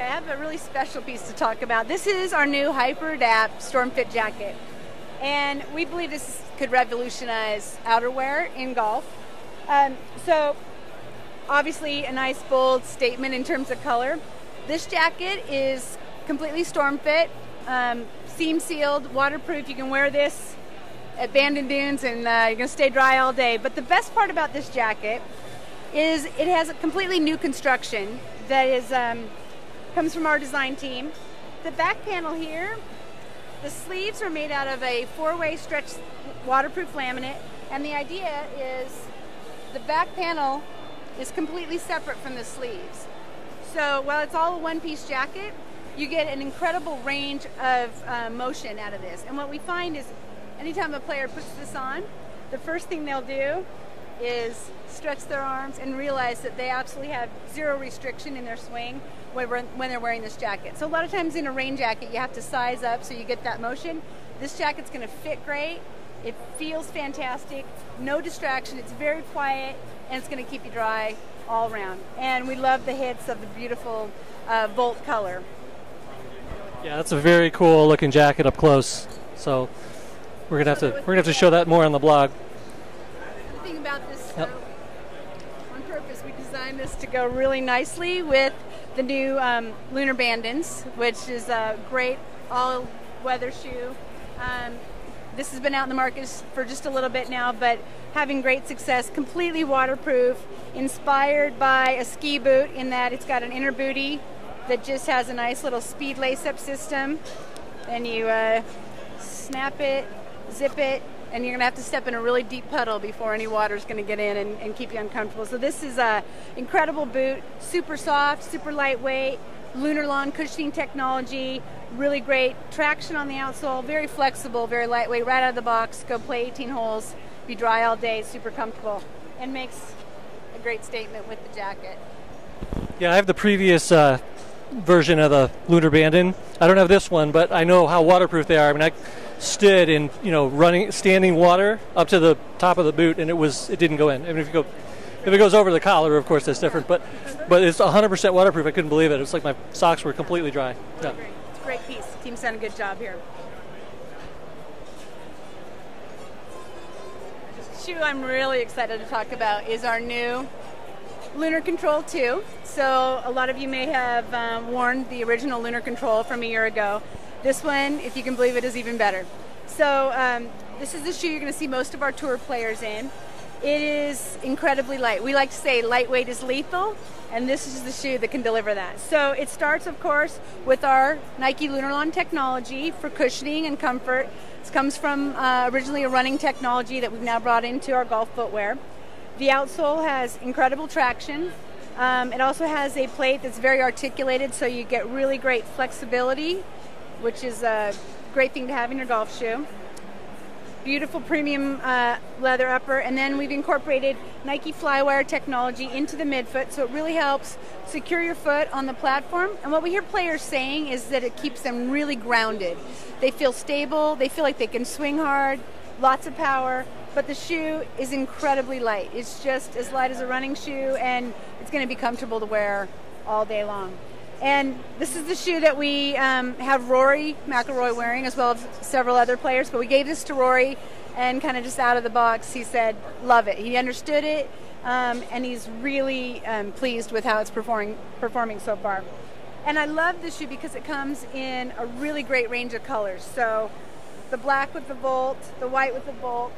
have a really special piece to talk about. This is our new Hyper Adapt Storm Fit jacket. And we believe this could revolutionize outerwear in golf. So obviously a nice bold statement in terms of color. This jacket is completely storm fit, seam sealed, waterproof. You can wear this at Bandon Dunes and you're going to stay dry all day. But the best part about this jacket is it has a completely new construction that is comes from our design team. The back panel here, the sleeves are made out of a 4-way stretch waterproof laminate, and the idea is the back panel is completely separate from the sleeves. So while it's all a one-piece jacket, you get an incredible range of motion out of this. And what we find is anytime a player puts this on, the first thing they'll do is stretch their arms and realize that they absolutely have zero restriction in their swing when they're wearing this jacket. So a lot of times in a rain jacket you have to size up so you get that motion. This jacket's going to fit great. It feels fantastic, no distraction, it's very quiet, and it's going to keep you dry all around. And we love the hits of the beautiful Volt color. Yeah, that's a very cool looking jacket up close. So we're gonna have to show that more on the blog. The thing about this, on purpose, we designed this to go really nicely with the new Lunar Bandons, which is a great all-weather shoe. This has been out in the market for just a little bit now, but having great success, completely waterproof, inspired by a ski boot in that it's got an inner booty that just has a nice little speed lace-up system. Then you snap it, zip it, and you're going to have to step in a really deep puddle before any water is going to get in and keep you uncomfortable. So this is an incredible boot, super soft, super lightweight, lunar lawn cushioning technology, really great traction on the outsole, very flexible, very lightweight, right out of the box, go play 18 holes, be dry all day, super comfortable, and makes a great statement with the jacket. Yeah, I have the previous version of the Lunar Bandon. I don't have this one, but I know how waterproof they are. I mean, I stood in standing water up to the top of the boot, and it didn't go in. I mean, if it goes over the collar, of course that's different. But it's 100% waterproof. I couldn't believe it. It's like my socks were completely dry. Yeah. It's a great piece. The team's done a good job here. The shoe I'm really excited to talk about is our new Lunar Control 2. So a lot of you may have worn the original Lunar Control from a year ago. This one, if you can believe it, is even better. So this is the shoe you're going to see most of our tour players in. It is incredibly light. We like to say lightweight is lethal, and this is the shoe that can deliver that. So it starts, of course, with our Nike Lunar Lawn technology for cushioning and comfort. This comes from originally a running technology that we've now brought into our golf footwear. The outsole has incredible traction. It also has a plate that's very articulated, so you get really great flexibility, which is a great thing to have in your golf shoe. Beautiful premium leather upper, and then we've incorporated Nike Flywire technology into the midfoot, so it really helps secure your foot on the platform. And what we hear players saying is that it keeps them really grounded. They feel stable, they feel like they can swing hard, lots of power, but the shoe is incredibly light. It's just as light as a running shoe, and it's going to be comfortable to wear all day long. And this is the shoe that we have Rory McIlroy wearing, as well as several other players. But we gave this to Rory, and kind of just out of the box, he said, love it. He understood it, and he's really pleased with how it's performing so far. And I love this shoe because it comes in a really great range of colors. So the black with the Volt, the white with the Volt,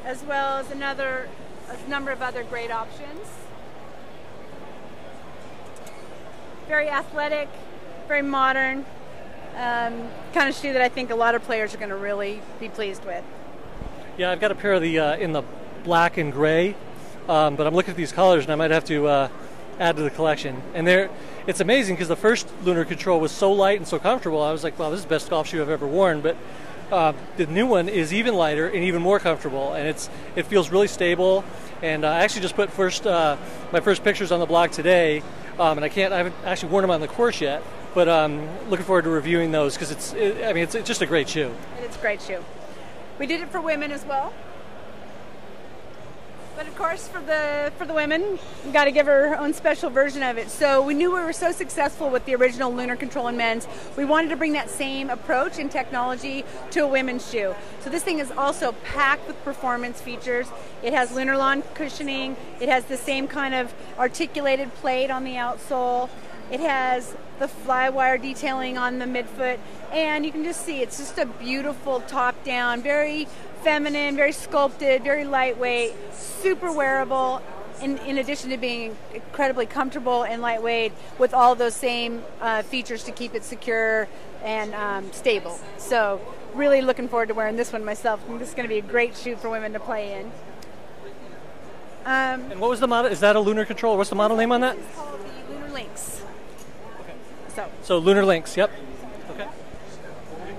as well as a number of other great options. Very athletic, very modern, kind of shoe that I think a lot of players are going to really be pleased with. Yeah, I've got a pair of the in the black and gray, but I'm looking at these colors and I might have to add to the collection. And it's amazing because the first Lunar Control was so light and so comfortable. I was like, wow, this is the best golf shoe I've ever worn. But the new one is even lighter and even more comfortable, and it feels really stable. And I actually just put my first pictures on the blog today. And I haven't actually worn them on the course yet, but looking forward to reviewing those because it's just a great shoe. It's a great shoe. We did it for women as well. But of course, for the women, we got to give her own special version of it. So we knew we were so successful with the original Lunar Control in men's. We wanted to bring that same approach and technology to a women's shoe. So this thing is also packed with performance features. It has lunar lawn cushioning. It has the same kind of articulated plate on the outsole. It has the flywire detailing on the midfoot, and you can just see it's just a beautiful top-down, very feminine, very sculpted, very lightweight, super wearable, in addition to being incredibly comfortable and lightweight with all those same features to keep it secure and stable. So really looking forward to wearing this one myself. I think this is going to be a great shoe for women to play in. And what was the model? Is that a Lunar Control? What's the model name on that? It's called the Lunar Lynx. Okay. So Lunar Lynx, yep. Okay.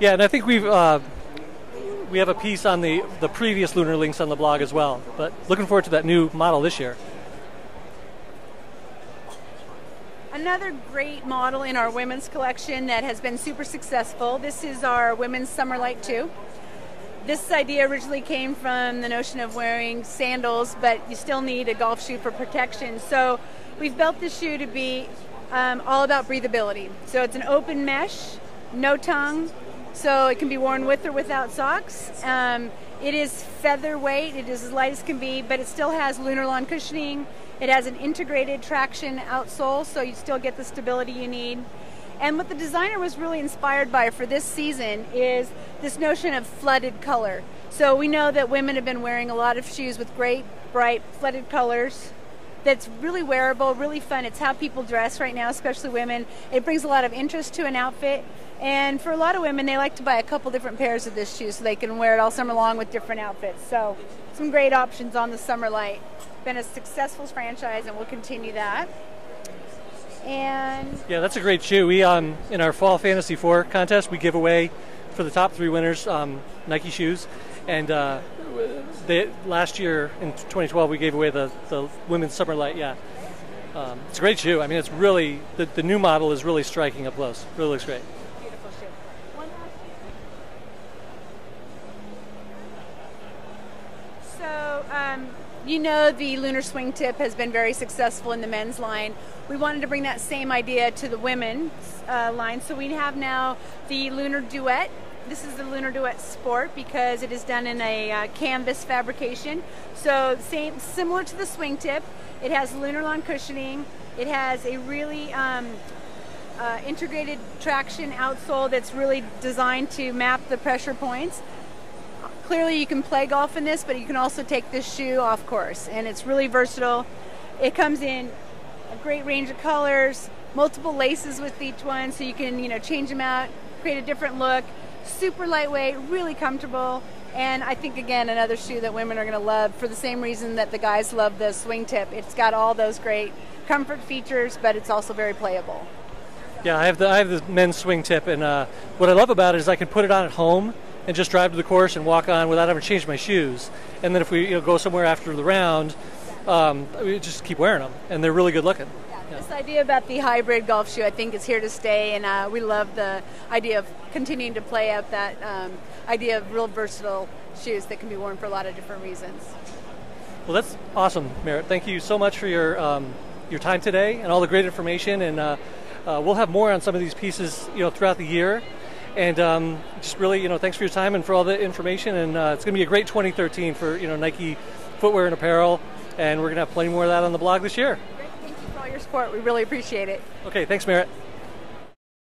Yeah, and I think we have a piece on the previous Lunar Lynx on the blog as well. But looking forward to that new model this year. Another great model in our women's collection that has been super successful. This is our women's Summer Light 2. This idea originally came from the notion of wearing sandals, but you still need a golf shoe for protection. So we've built this shoe to be all about breathability. So it's an open mesh, no tongue, so it can be worn with or without socks. It is featherweight, it is as light as can be, but it still has lunar lawn cushioning. It has an integrated traction outsole, so you still get the stability you need. And what the designer was really inspired by for this season is this notion of flooded color. So we know that women have been wearing a lot of shoes with great, bright, flooded colors. That's really wearable, really fun. It's how people dress right now, especially women. It brings a lot of interest to an outfit. And for a lot of women, they like to buy a couple different pairs of this shoe so they can wear it all summer long with different outfits. So some great options on the Summer Light. Been a successful franchise, and we'll continue that. And yeah, that's a great shoe. We in our Fall Fantasy 4 contest, we give away for the top 3 winners Nike shoes, and last year in 2012 we gave away the women's Summer Light. Yeah, it's a great shoe. I mean, it's really the new model is really striking up close. Really looks great. Beautiful shoe. One last shoe. So you know, the Lunar Swing Tip has been very successful in the men's line. We wanted to bring that same idea to the women's line. So we have now the Lunar Duet. This is the Lunar Duet Sport because it is done in a canvas fabrication. So similar to the Swing Tip. It has lunar lawn cushioning. It has a really integrated traction outsole that's really designed to map the pressure points. Clearly you can play golf in this, but you can also take this shoe off course, and it's really versatile. It comes in a great range of colors, multiple laces with each one, so you can change them out, create a different look. Super lightweight, really comfortable, and I think again another shoe that women are going to love for the same reason that the guys love the Swing Tip. It's got all those great comfort features, but it's also very playable. Yeah, I have the men's Swing Tip, and what I love about it is I can put it on at home and just drive to the course and walk on without having to change my shoes. And then if we go somewhere after the round, we just keep wearing them, and they're really good looking. Yeah. This idea about the hybrid golf shoe, I think, is here to stay, and we love the idea of continuing to play out that idea of real versatile shoes that can be worn for a lot of different reasons. Well, that's awesome, Merritt. Thank you so much for your time today and all the great information. And we'll have more on some of these pieces, throughout the year. And just really, thanks for your time and for all the information. And it's going to be a great 2013 for Nike footwear and apparel. And we're going to have plenty more of that on the blog this year. Great. Thank you for all your support. We really appreciate it. Okay, thanks, Merritt.